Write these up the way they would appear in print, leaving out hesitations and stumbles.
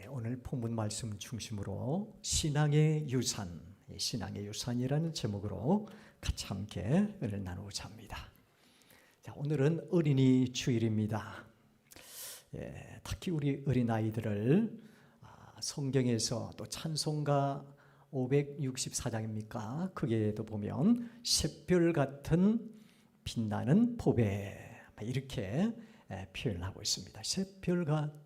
오늘 본문 말씀 중심으로 신앙의 유산, 신앙의 유산이라는 제목으로 같이 함께 은혜를 나누고자 합니다. 자, 오늘은 어린이 주일입니다. 특히 우리 어린아이들을 성경에서 또 찬송가 564장입니까? 거기에도 보면 샛별 같은 빛나는 보배 이렇게 표현을 하고 있습니다. 샛별 같은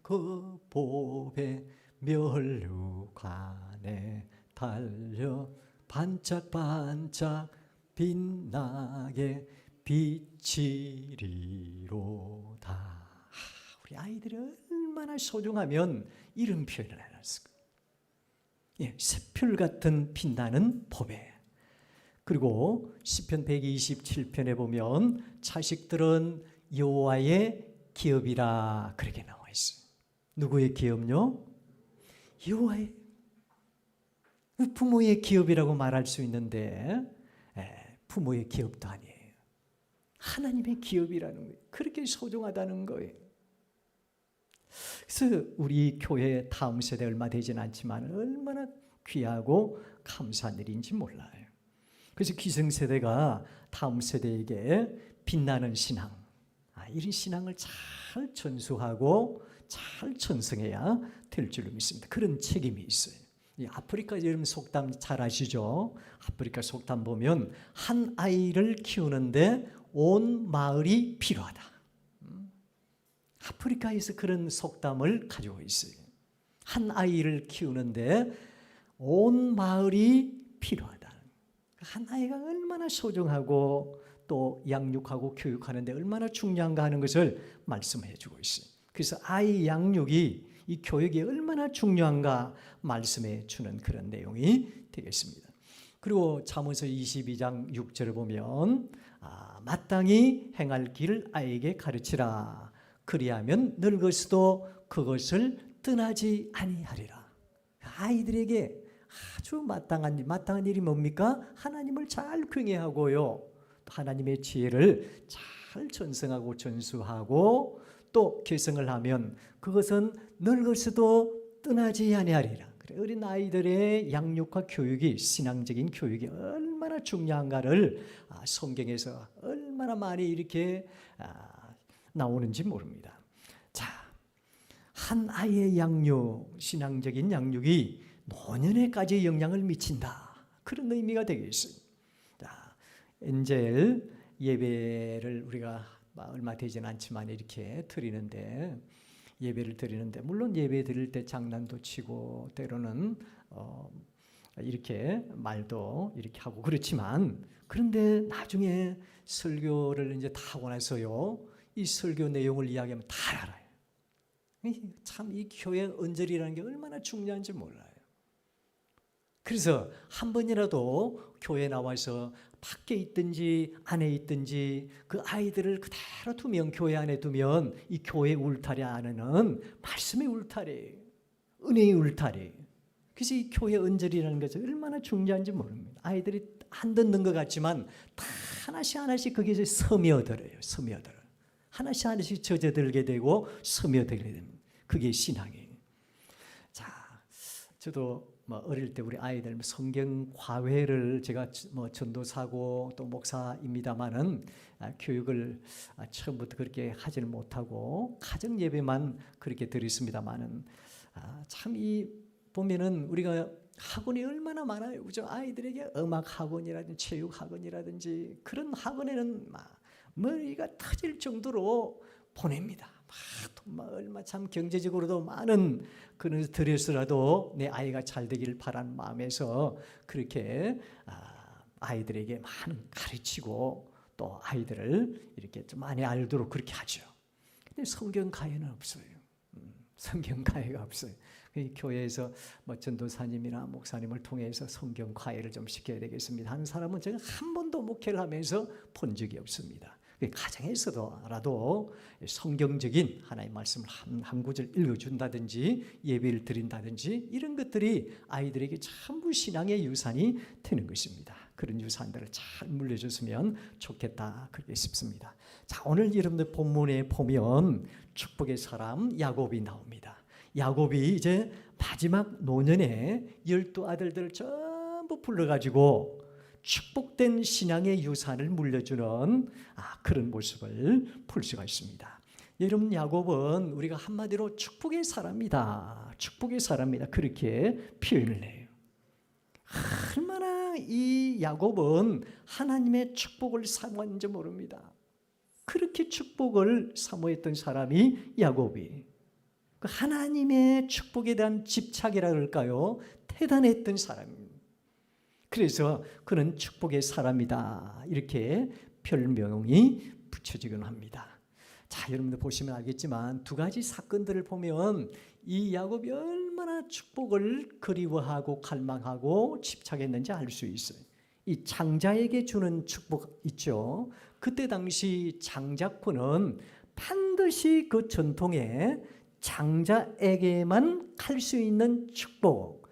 그 보배 멸류관에 달려 반짝반짝 빛나게 비치리로다. 우리 아이들이 얼마나 소중하면 이런 표현을 해놨을까? 샛별 같은 빛나는 보배. 그리고 시편 127편에 보면 자식들은 여호와의 기업이라 그렇게 나와 있어요. 누구의 기업요? 여호와의. 부모의 기업이라고 말할 수 있는데 부모의 기업도 아니에요. 하나님의 기업이라는 거예요. 그렇게 소중하다는 거예요. 그래서 우리 교회 다음 세대 얼마 되진 않지만 얼마나 귀하고 감사한 일인지 몰라요. 그래서 기성세대가 다음 세대에게 빛나는 신앙, 이런 신앙을 잘 전수하고 잘 전승해야 될 줄로 믿습니다. 그런 책임이 있어요. 이 아프리카 여름 속담 잘 아시죠? 아프리카 속담 보면 한 아이를 키우는데 온 마을이 필요하다. 아프리카에서 그런 속담을 가지고 있어요. 한 아이를 키우는데 온 마을이 필요하다. 한 아이가 얼마나 소중하고 또 양육하고 교육하는데 얼마나 중요한가 하는 것을 말씀해 주고 있어요. 그래서 아이 양육이 이 교육이 얼마나 중요한가 말씀해 주는 그런 내용이 되겠습니다. 그리고 잠언서 22장 6절을 보면 마땅히 행할 길을 아이에게 가르치라. 그리하면 늙어서도 그것을 떠나지 아니하리라. 아이들에게 아주 마땅한 일이 뭡니까? 하나님을 잘 경외하고요. 하나님의 지혜를 잘 전승하고 전수하고 또 계승을 하면 그것은 늙어서도 떠나지 아니하리라. 어린 아이들의 양육과 교육이, 신앙적인 교육이 얼마나 중요한가를 성경에서 얼마나 많이 이렇게 나오는지 모릅니다. 자, 한 아이의 양육, 신앙적인 양육이 노년에까지 영향을 미친다. 그런 의미가 되겠어요. 자, 엔젤 예배를 우리가 얼마 되지는 않지만 이렇게 드리는데, 예배를 드리는데 물론 예배 드릴 때 장난도 치고 때로는 이렇게 말도 이렇게 하고 그렇지만, 그런데 나중에 설교를 이제 다 하고 나서요, 이 설교 내용을 이야기하면 다 알아요. 참 이 교회 언저리라는 게 얼마나 중요한지 몰라요. 그래서 한 번이라도 교회 나와서 밖에 있든지 안에 있든지 그 아이들을 그대로 두면, 교회 안에 두면 이 교회 울타리 안에는 말씀의 울타리, 은혜의 울타리. 그래서 이 교회 언저리라는 것이 얼마나 중요한지 모릅니다. 아이들이 안 듣는 것 같지만 다 하나씩 하나씩 거기서 스며들어요. 스며들어요. 하나씩 하나씩 젖어들게 되고 스며들게 됩니다. 그게 신앙이에요. 자, 저도 어릴 때 우리 아이들 성경 과외를, 제가 전도사고 또 목사입니다만은 교육을 처음부터 그렇게 하지를 못하고 가정 예배만 그렇게 드렸습니다만은 참 이 보면은 우리가 학원이 얼마나 많아요. 그죠? 아이들에게 음악 학원이라든지 체육 학원이라든지 그런 학원에는 머리가 터질 정도로 보냅니다. 얼마 참 경제적으로도 많은 그런 들여서라도 내 아이가 잘 되기를 바라는 마음에서 그렇게 아이들에게 많은 가르치고 또 아이들을 이렇게 좀 많이 알도록 그렇게 하죠. 근데 성경 가해는 없어요. 성경 가해가 없어요. 교회에서 전도사님이나 목사님을 통해서 성경 가해를 좀 시켜야 되겠습니다 하는 사람은 제가 한 번도 목회를 하면서 본 적이 없습니다. 가정에서도라도 성경적인 하나님의 말씀을 한 구절 읽어준다든지 예배를 드린다든지 이런 것들이 아이들에게 전부 신앙의 유산이 되는 것입니다. 그런 유산들을 잘 물려줬으면 좋겠다 그렇게 싶습니다. 자, 오늘 여러분들 본문에 보면 축복의 사람 야곱이 나옵니다. 야곱이 이제 마지막 노년에 12아들들을 전부 불러가지고 축복된 신앙의 유산을 물려주는 그런 모습을 볼 수가 있습니다. 여러분, 야곱은 우리가 한마디로 축복의 사람이다, 축복의 사람이다, 그렇게 표현을 해요. 얼마나 이 야곱은 하나님의 축복을 사모했는지 모릅니다. 그렇게 축복을 사모했던 사람이 야곱이, 그 하나님의 축복에 대한 집착이라 그럴까요? 대단했던 사람입니다. 그래서 그는 축복의 사람이다, 이렇게 별명이 붙여지곤 합니다. 자, 여러분들 보시면 알겠지만 두 가지 사건들을 보면 이 야곱이 얼마나 축복을 그리워하고 갈망하고 집착했는지 알 수 있어요. 이 장자에게 주는 축복 있죠. 그때 당시 장자권은 반드시 그 전통에 장자에게만 갈 수 있는 축복,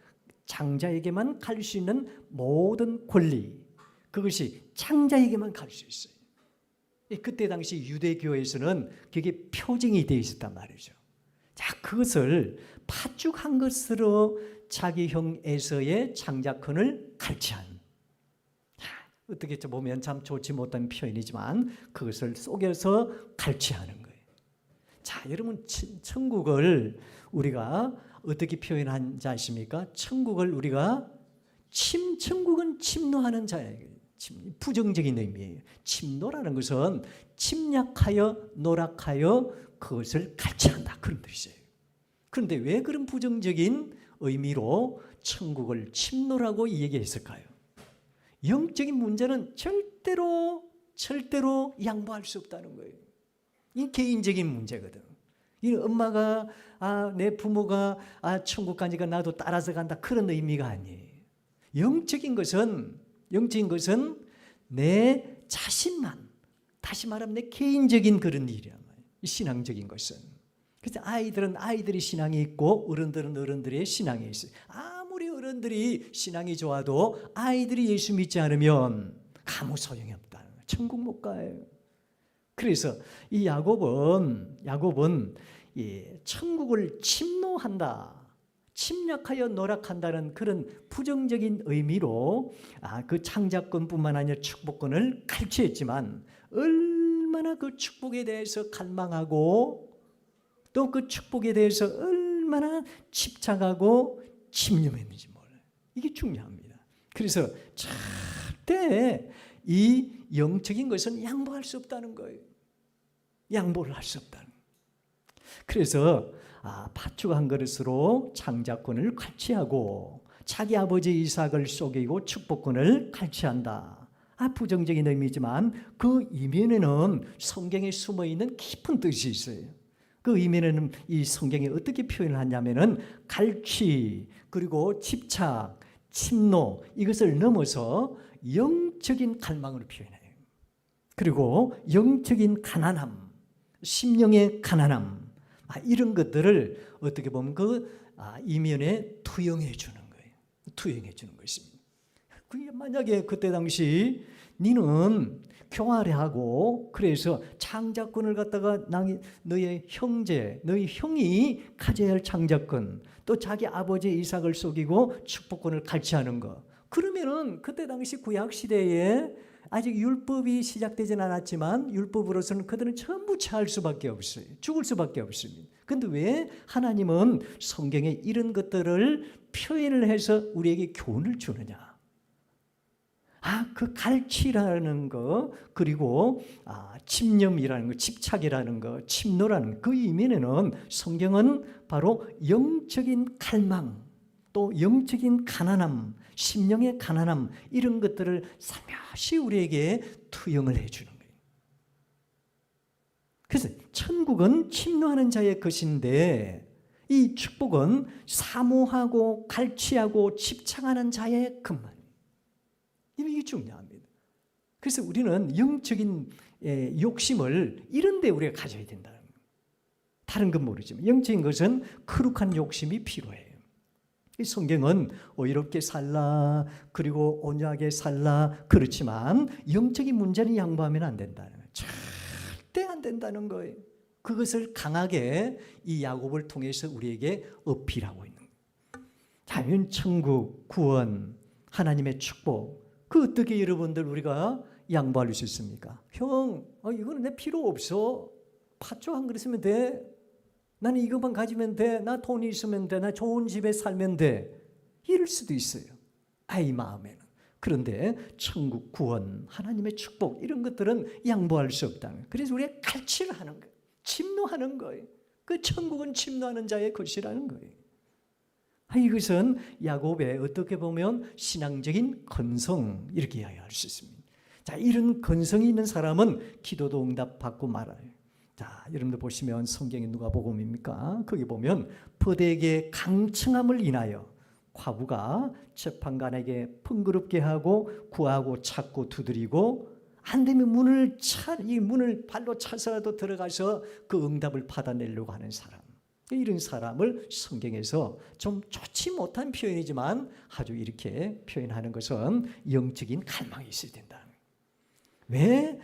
장자에게만 갈 수 있는 모든 권리, 그것이 장자에게만 갈 수 있어요. 그때 당시 유대교에서는 그게 표징이 되어 있었단 말이죠. 자, 그것을 파죽한 것으로 자기 형 에서의 장자권을 갈취한, 어떻게 보면 참 좋지 못한 표현이지만 그것을 속여서 갈취하는 거예요. 자, 여러분, 천국을 우리가 어떻게 표현한지 아십니까? 천국을 우리가 천국은 침노하는 자예요. 부정적인 의미예요. 침노라는 것은 침략하여 노락하여 그것을 갈취한다, 그런 뜻이에요. 그런데 왜 그런 부정적인 의미로 천국을 침노라고 얘기했을까요? 영적인 문제는 절대로 양보할 수 없다는 거예요. 이 개인적인 문제거든. 이 엄마가 내 부모가 천국 가니까 나도 따라서 간다, 그런 의미가 아니에요. 영적인 것은 내 자신만, 다시 말하면 내 개인적인 그런 일이야. 신앙적인 것은. 그래서 아이들은 아이들이 신앙이 있고 어른들은 어른들의 신앙이 있어요. 아무리 어른들이 신앙이 좋아도 아이들이 예수 믿지 않으면 아무 소용이 없다는 거예요. 천국 못 가요. 그래서 이 야곱은 천국을 침노한다, 침략하여 노락한다는 그런 부정적인 의미로 그 창자권뿐만 아니라 축복권을 갈취했지만 얼마나 그 축복에 대해서 갈망하고 또 그 축복에 대해서 얼마나 집착하고 집념했는지 몰라요. 이게 중요합니다. 그래서 절대 이 영적인 것은 양보할 수 없다는 거예요. 양보를 할 수 없다는 거예요. 그래서 파죽한 그릇으로 창자권을 갈취하고 자기 아버지 이삭을 속이고 축복권을 갈취한다. 부정적인 의미지만 그 이면에는 성경에 숨어있는 깊은 뜻이 있어요. 그 이면에는 이 성경이 어떻게 표현을 하냐면은 갈취, 그리고 집착, 침노, 이것을 넘어서 영적인 갈망으로 표현해요. 그리고 영적인 가난함, 심령의 가난함, 이런 것들을 어떻게 보면 그 이면에 투영해 주는 거예요. 투영해 주는 것입니다. 그게 만약에 그때 당시 니는 교활하고 그래서 창자권을 갖다가 너의 형제, 너희 형이 가져야 할 창자권, 또 자기 아버지 이삭을 속이고 축복권을 갈취하는 거, 그러면은 그때 당시 구약 시대에 아직 율법이 시작되진 않았지만 율법으로서는 그들은 전부 취할 수밖에 없어요. 죽을 수밖에 없습니다. 그런데 왜 하나님은 성경에 이런 것들을 표현을 해서 우리에게 교훈을 주느냐? 그 갈취라는 거, 그리고 침념이라는 거, 집착이라는 거, 침노라는 그 이면에는 성경은 바로 영적인 갈망, 또 영적인 가난함, 심령의 가난함, 이런 것들을 살며시 우리에게 투영을 해주는 거예요. 그래서 천국은 침노하는 자의 것인데 이 축복은 사모하고 갈취하고 집착하는 자의 것만. 이게 중요합니다. 그래서 우리는 영적인 욕심을 이런 데 우리가 가져야 된다는 거예요. 다른 건 모르지만 영적인 것은 거룩한 욕심이 필요해요. 이 성경은 의롭게 살라, 그리고 온유하게 살라, 그렇지만 영적인 문제는 양보하면 안 된다는 거예요. 절대 안 된다는 거예요. 그것을 강하게 이 야곱을 통해서 우리에게 어필하고 있는 거예요. 자연 천국, 구원, 하나님의 축복, 그 어떻게 여러분들 우리가 양보할 수 있습니까? 형, 이거는 내 필요 없어. 팥죽 한 그릇 있으면 돼. 나는 이것만 가지면 돼. 나 돈이 있으면 돼. 나 좋은 집에 살면 돼. 이럴 수도 있어요. 아이 마음에는. 그런데 천국, 구원, 하나님의 축복 이런 것들은 양보할 수 없다는 거예요. 그래서 우리가 갈취를 하는 거예요. 침노하는 거예요. 그 천국은 침노하는 자의 것이라는 거예요. 이것은 야곱의 어떻게 보면 신앙적인 건성 이렇게 이야기할 수 있습니다. 자, 이런 건성이 있는 사람은 기도도 응답받고 말아요. 자, 여러분들 보시면 성경에 누가복음입니까? 거기 보면 버대에게 강청함을 인하여 과부가 재판관에게 번거롭게 하고 구하고 찾고 두드리고 안 되면 이 문을 발로 차서라도 들어가서 그 응답을 받아내려고 하는 사람. 이런 사람을 성경에서 좀 좋지 못한 표현이지만 아주 이렇게 표현하는 것은 영적인 갈망이 있어야 된다. 왜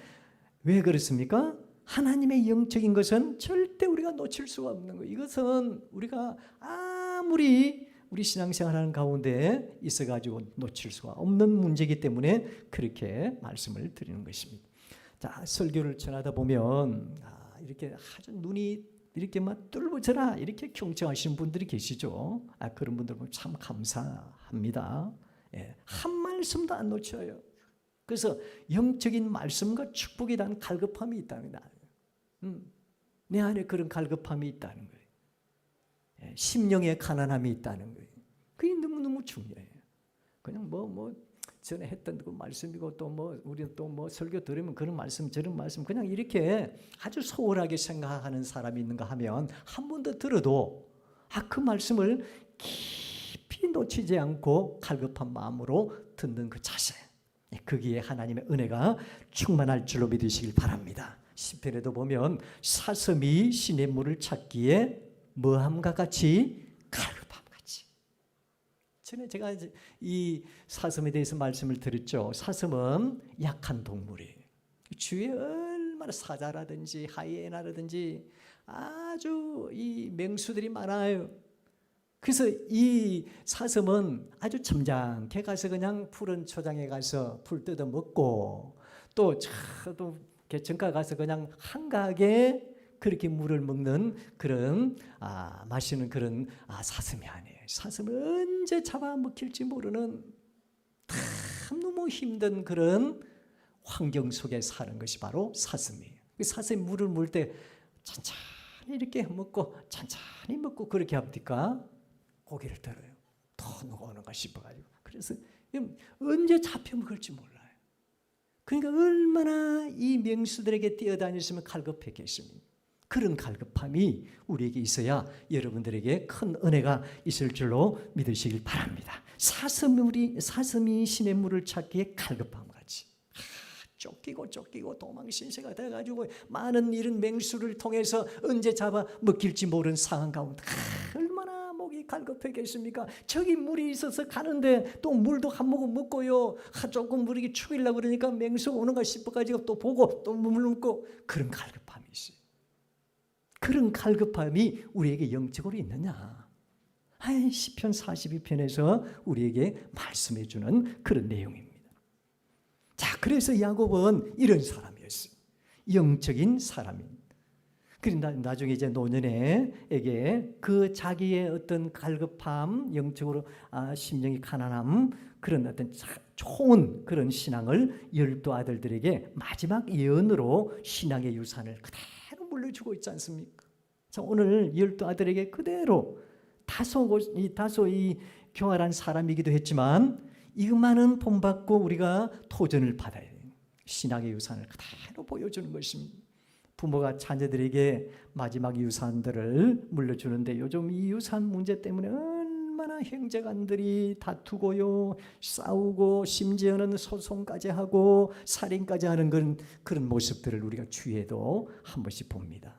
그렇습니까? 하나님의 영적인 것은 절대 우리가 놓칠 수가 없는 거예요. 이것은 우리가 아무리 우리 신앙생활하는 가운데 있어가지고 놓칠 수가 없는 문제이기 때문에 그렇게 말씀을 드리는 것입니다. 자, 설교를 전하다 보면 이렇게 아주 눈이 이렇게 막 뚫어져라 이렇게 경청하시는 분들이 계시죠. 그런 분들 보면 참 감사합니다. 예, 한 말씀도 안 놓쳐요. 그래서 영적인 말씀과 축복에 대한 갈급함이 있다는 거예요. 내 안에 그런 갈급함이 있다는 거예요. 예, 심령의 가난함이 있다는 거예요. 그게 너무너무 중요해요. 그냥 전에 했던 그 말씀이고 우리 또 설교 들으면 그런 말씀 저런 말씀 그냥 이렇게 아주 소홀하게 생각하는 사람이 있는가 하면 한 번 더 들어도 그 말씀을 깊이 놓치지 않고 갈급한 마음으로 듣는 그 자세, 거기에 하나님의 은혜가 충만할 줄로 믿으시길 바랍니다. 시편에도 보면 사슴이 시냇 물을 찾기에 뭐함과 같이 갈급함 같이. 전에 제가 이 사슴에 대해서 말씀을 드렸죠. 사슴은 약한 동물이에요. 주위에 얼마나 사자라든지 하이에나라든지 아주 이 맹수들이 많아요. 그래서 이 사슴은 아주 점잖게 가서 그냥 푸른 초장에 가서 풀 뜯어 먹고 또 개천가 가서 그냥 한가하게 그렇게 물을 먹는 그런 마시는 그런 사슴이 아니에요. 사슴을 언제 잡아먹힐지 모르는 참 너무 힘든 그런 환경 속에 사는 것이 바로 사슴이에요. 사슴이 물을 물 때 천천히 이렇게 먹고 천천히 먹고 그렇게 합니까? 고개를 들어요. 더 누가 오는가 싶어가지고. 그래서 언제 잡혀먹을지 몰라요. 그러니까 얼마나 이 명수들에게 뛰어다녔으면 갈급했겠습니까? 그런 갈급함이 우리에게 있어야 여러분들에게 큰 은혜가 있을 줄로 믿으시길 바랍니다. 사슴이 신의 물을 찾기에 갈급함 같이 쫓기고 도망신세가 돼가지고 많은 이런 맹수를 통해서 언제 잡아 먹힐지 모르는 상황 가운데 얼마나 목이 갈급했겠습니까? 저기 물이 있어서 가는데 또 물도 한 모금 먹고요. 조금 물이 죽이려고 그러니까 맹수가 오는가 싶어가지고 또 보고 또 물 먹고 그런 갈급함이 있어요. 그런 갈급함이 우리에게 영적으로 있느냐? 시편 42편에서 우리에게 말씀해 주는 그런 내용입니다. 자, 그래서 야곱은 이런 사람이었어요. 영적인 사람입니다. 그런데 나중에 이제 노년에게 그 자기의 어떤 갈급함, 영적으로 심령이 가난함, 그런 어떤 좋은 그런 신앙을 12 아들들에게 마지막 예언으로 신앙의 유산을 그대로 물려주고 있지 않습니까? 자, 오늘 12 아들에게 그대로 다소 이 교활한 사람이기도 했지만 이것만은 본받고 우리가 토전을 받아야 돼요. 신앙의 유산을 그대로 보여주는 것입니다. 부모가 자녀들에게 마지막 유산들을 물려주는데 요즘 이 유산 문제 때문에 얼마나 형제간들이 다투고요, 싸우고 심지어는 소송까지 하고 살인까지 하는 그런 모습들을 우리가 주위에도 한 번씩 봅니다.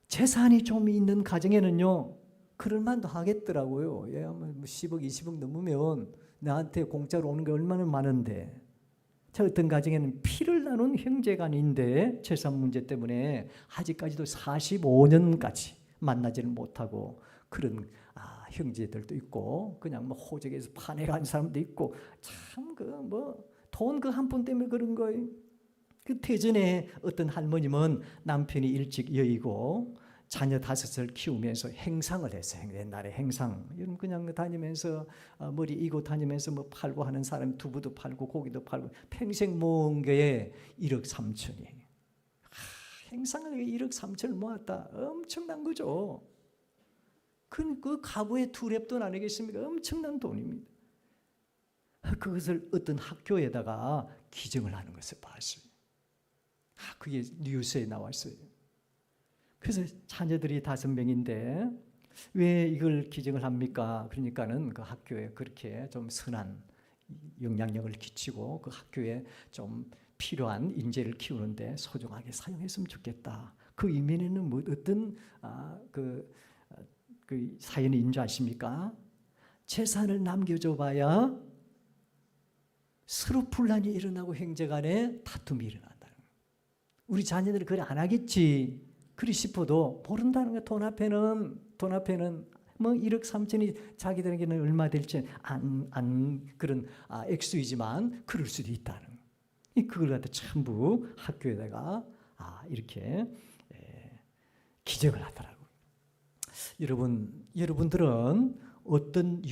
재산이 좀 있는 가정에는요 그럴 만도 하겠더라고요. 10억 20억 넘으면 나한테 공짜로 오는 게 얼마나 많은데. 저 어떤 가정에는 피를 나눈 형제간인데 재산 문제 때문에 아직까지도 45년까지 만나지를 못하고 그런 형제들도 있고 그냥 뭐 호적에서 파내간 사람도 있고 참 그 뭐 돈 그 한 푼 때문에 그런 거예요. 그 태전에 어떤 할머님은 남편이 일찍 여의고 자녀 5을 키우면서 행상을 했어요. 옛날에 행상. 여러분 그냥 다니면서 머리 이고 다니면서 뭐 팔고 하는 사람이 두부도 팔고 고기도 팔고 평생 모은 게 1억 3천이에요. 행상을 1억 3천을 모았다. 엄청난 거죠. 그 가부의 두 랩돈 아니겠습니까? 엄청난 돈입니다. 그것을 어떤 학교에다가 기증을 하는 것을 봤어요. 그게 뉴스에 나왔어요. 그래서 자녀들이 5명인데 왜 이걸 기증을 합니까? 그러니까는 그 학교에 그렇게 좀 선한 영향력을 끼치고 그 학교에 좀 필요한 인재를 키우는데 소중하게 사용했으면 좋겠다. 그 이면에는 뭐 어떤 그 사연이 있는 줄 아십니까? 재산을 남겨줘봐야 서로 분란이 일어나고 형제간에 다툼이 일어난다는 거예요. 우리 자녀들이 그래 안 하겠지 그리 싶어도 모른다는 거예요. 돈 앞에는 뭐 1억 3천이 자기들에게는 얼마 될지 안 그런 액수이지만 그럴 수도 있다는 거예요. 그걸 갖다 전부 학교에다가 이렇게 기증을 하더라고요. 여러분들은 어떤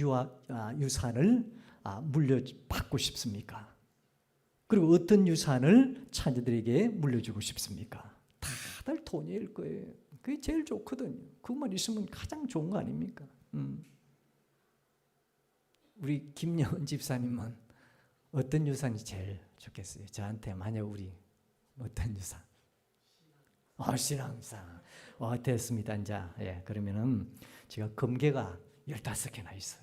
유산을 물려받고 싶습니까? 그리고 어떤 유산을 자녀들에게 물려주고 싶습니까? 다들 돈일 거예요. 그게 제일 좋거든요. 그것만 있으면 가장 좋은 거 아닙니까? 우리 김여은 집사님은 어떤 유산이 제일 좋겠어요? 저한테 만약 우리 어떤 유산? 신앙상. 됐습니다. 이제 그러면은 제가 금괴가 15개나 있어요.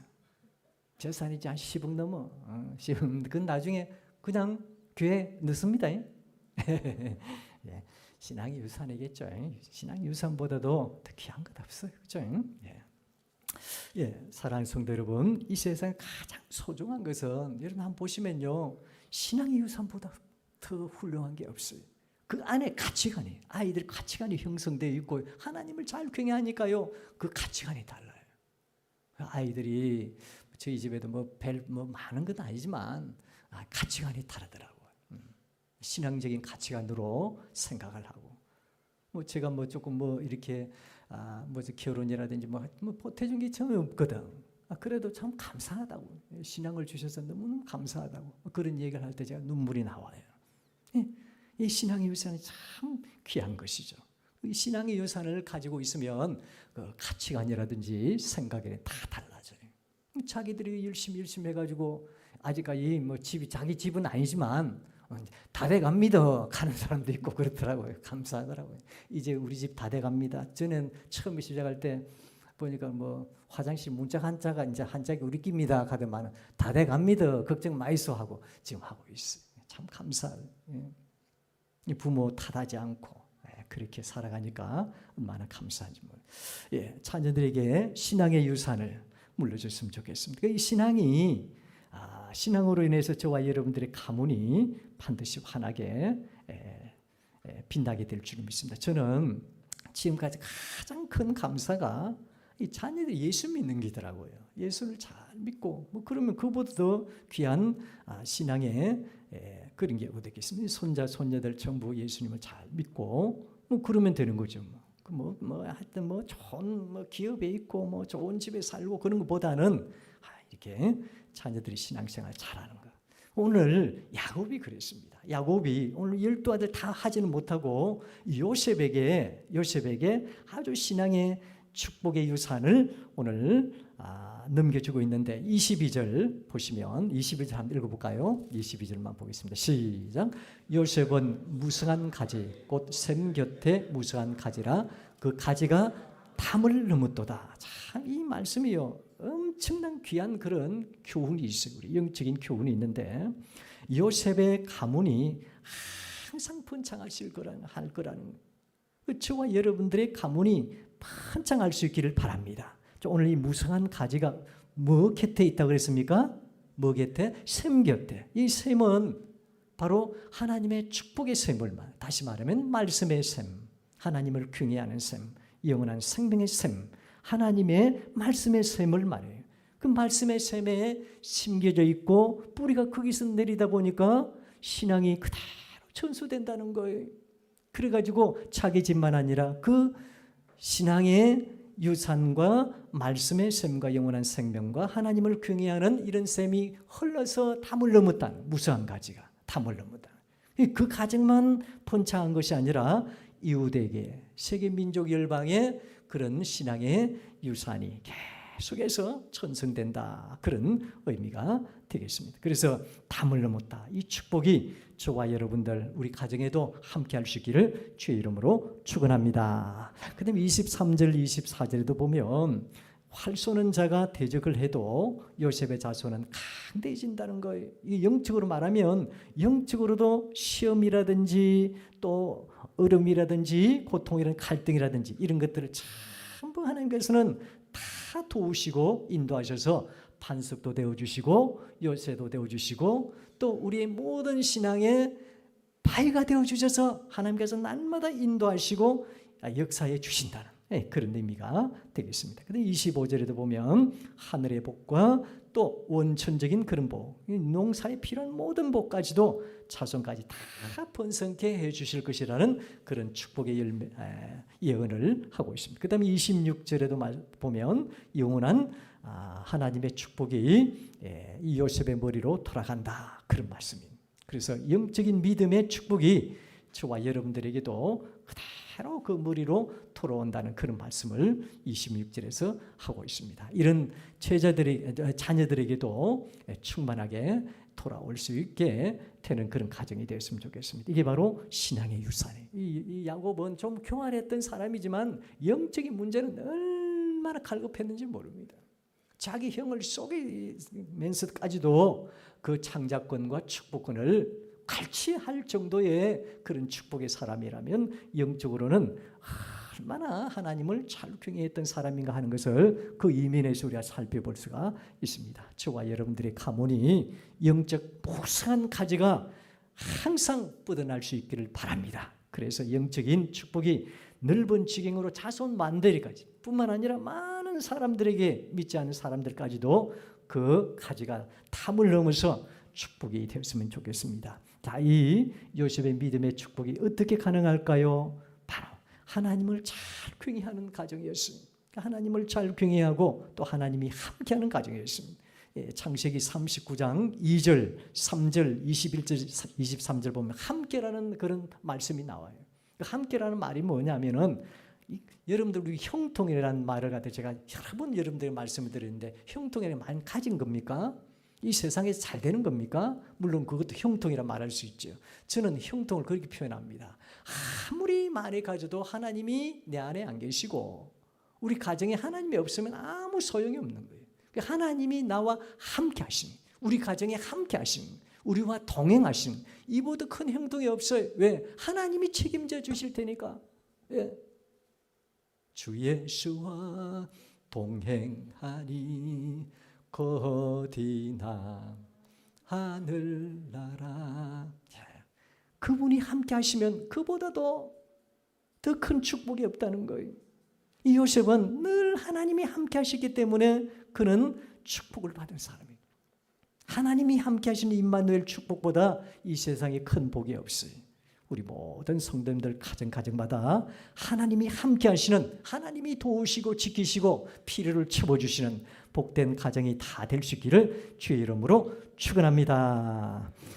재산이 이제 한 10억 넘어. 10억. 그건 나중에 그냥 교회 넣습니다. 신앙이 유산이겠죠. 신앙 유산보다도 더 귀한 것 없어요. 그렇죠? 사랑하는 성도 여러분, 이 세상에 가장 소중한 것은 여러분 한번 보시면요. 신앙의 유산보다 더 훌륭한 게 없어요. 그 안에 가치관이, 아이들 가치관이 형성되어 있고 하나님을 잘 경외하니까요. 그 가치관이 달라요. 아이들이 저희 집에도 뭐 많은 건 아니지만 가치관이 다르더라고요. 신앙적인 가치관으로 생각을 하고 제가 조금 이렇게 결혼이라든지 보태준 게 전혀 없거든. 그래도 참 감사하다고 신앙을 주셔서 너무 감사하다고 그런 얘기를 할 때 제가 눈물이 나와요. 이 신앙의 유산이 참 귀한 것이죠. 이 신앙의 유산을 가지고 있으면 그 가치관이라든지 생각이 다 달라져요. 자기들이 열심히 해가지고 아직까지 자기 집은 아니지만 다 돼갑니다 가는 사람도 있고 그렇더라고요. 감사하더라고요. 이제 우리 집 다 돼갑니다. 저는 처음 시작할 때 보니까 화장실 문짝 한자가 이제 한짝이 우리 깁니다 가더만 다 돼갑니다. 걱정 마이소 하고 지금 하고 있어요. 참 감사해요. 부모 탓하지 않고 그렇게 살아가니까 얼마나 감사한지 자녀들에게 신앙의 유산을 물려줬으면 좋겠습니다. 이 신앙으로 인해서 저와 여러분들의 가문이 반드시 환하게 빛나게 될 줄 믿습니다. 저는 지금까지 가장 큰 감사가 이 자녀들이 예수 믿는 게더라고요. 예수를 잘 믿고 그러면 그보다 더 귀한 신앙의 그런 게 어디겠습니까? 손자 손녀들 전부 예수님을 잘 믿고 그러면 되는 거죠. 하여튼 좋은 기업에 있고 좋은 집에 살고 그런 것보다는 이렇게 자녀들이 신앙생활 잘하는 거. 오늘 야곱이 그랬습니다. 야곱이 오늘 12 아들 다 하지는 못하고 요셉에게 아주 신앙의 축복의 유산을 오늘 넘겨주고 있는데 22절 보시면 22절 한번 읽어볼까요? 22절만 보겠습니다. 시작. 요셉은 무성한 가지 곧 샘 곁에 무성한 가지라 그 가지가 담을 넘었도다. 참 이 말씀이요. 엄청난 귀한 그런 교훈이 있어요. 우리 영적인 교훈이 있는데 요셉의 가문이 항상 번창하실 할 거라는 저와 여러분들의 가문이 번창할 수 있기를 바랍니다. 오늘 이 무성한 가지가 뭐 곁에 있다고 그랬습니까? 뭐 곁에? 샘 곁에. 이 샘은 바로 하나님의 축복의 셈을 다시 말하면 말씀의 셈, 하나님을 경외하는 셈, 영원한 생명의 셈, 하나님의 말씀의 셈을 말해요. 그 말씀의 셈에 심겨져 있고 뿌리가 거기서 내리다 보니까 신앙이 그대로 전수된다는 거예요. 그래가지고 자기 집만 아니라 그 신앙의 유산과 말씀의 셈과 영원한 생명과 하나님을 경외하는 이런 셈이 흘러서 담을 넘었다는 무수한 가지가 담을 넘었다. 그 가정만 번창한 것이 아니라 이웃에게 세계 민족 열방의 그런 신앙의 유산이 계속해서 전승된다. 그런 의미가 되겠습니다. 그래서 담을 넘었다. 이 축복이 저와 여러분들 우리 가정에도 함께 할 수 있기를 주의 이름으로 축원합니다. 그다음에 23절 24절에도 보면 활 쏘는 자가 대적을 해도 요셉의 자손은 강대해진다는 거예요. 이게 영적으로 말하면 영적으로도 시험이라든지 또 어려움이라든지 고통이라든지 갈등이라든지 이런 것들을 전부 하나님께서는 다 도우시고 인도하셔서 반석도 되어주시고 요새도 되어주시고 또 우리의 모든 신앙의 바위가 되어주셔서 하나님께서 날마다 인도하시고 역사해 주신다는 그런 의미가 되겠습니다. 그런데 25절에도 보면 하늘의 복과 또 원천적인 그런 복, 농사에 필요한 모든 복까지도 자손까지 다 번성케 해주실 것이라는 그런 축복의 예언을 하고 있습니다. 그 다음에 26절에도 보면 영원한 하나님의 축복이 이 요셉의 머리로 돌아간다 그런 말씀입니다. 그래서 영적인 믿음의 축복이 저와 여러분들에게도 그대로 그 머리로 돌아온다는 그런 말씀을 26절에서 하고 있습니다. 이런 자녀들에게도 충만하게 돌아올 수 있게 되는 그런 가정이 되었으면 좋겠습니다. 이게 바로 신앙의 유산이에요. 이 야곱은 좀 교활했던 사람이지만 영적인 문제는 얼마나 갈급했는지 모릅니다. 자기 형을 속이면서까지도 그 창작권과 축복권을 갈취할 정도의 그런 축복의 사람이라면 영적으로는 얼마나 하나님을 잘 경외했던 사람인가 하는 것을 그 이면에서 우리가 살펴볼 수가 있습니다. 저와 여러분들의 가문이 영적 풍성한 가지가 항상 뻗어날 수 있기를 바랍니다. 그래서 영적인 축복이 넓은 지경으로 자손 만대리까지 뿐만 아니라 많은 사람들에게 믿지 않는 사람들까지도 그 가지가 탐을 넘어서 축복이 되었으면 좋겠습니다. 자, 이 요셉의 믿음의 축복이 어떻게 가능할까요? 바로 하나님을 잘 경외하는 가정이었습니다. 하나님을 잘 경외하고 또 하나님이 함께하는 가정이었습니다. 창세기 39장 2절, 3절, 21절, 23절 보면 함께라는 그런 말씀이 나와요. 함께라는 말이 뭐냐면은 여러분들 우리 형통이라는 말을 갖다 제가 여러 번 여러분들에게 말씀을 드렸는데 형통이라는 많이 가진 겁니까? 이 세상에 잘 되는 겁니까? 물론 그것도 형통이라 말할 수 있죠. 저는 형통을 그렇게 표현합니다. 아무리 많이 가져도 하나님이 내 안에 안 계시고 우리 가정에 하나님이 없으면 아무 소용이 없는 거예요. 하나님이 나와 함께 하심, 우리 가정에 함께 하심, 우리와 동행하심, 이보다 큰 형통이 없어요. 왜? 하나님이 책임져 주실 테니까. 예. 주 예수와 동행하니 어디나 하늘나라. 그분이 함께 하시면 그보다도 더 큰 축복이 없다는 거예요. 이 요셉은 늘 하나님이 함께 하시기 때문에 그는 축복을 받은 사람이에요. 하나님이 함께 하시는 임마누엘 축복보다 이 세상에 큰 복이 없어요. 우리 모든 성도님들 가정마다 하나님이 함께 하시는, 하나님이 도우시고 지키시고 필요를 채워주시는 복된 가정이 다 될 수 있기를 주의 이름으로 축원합니다.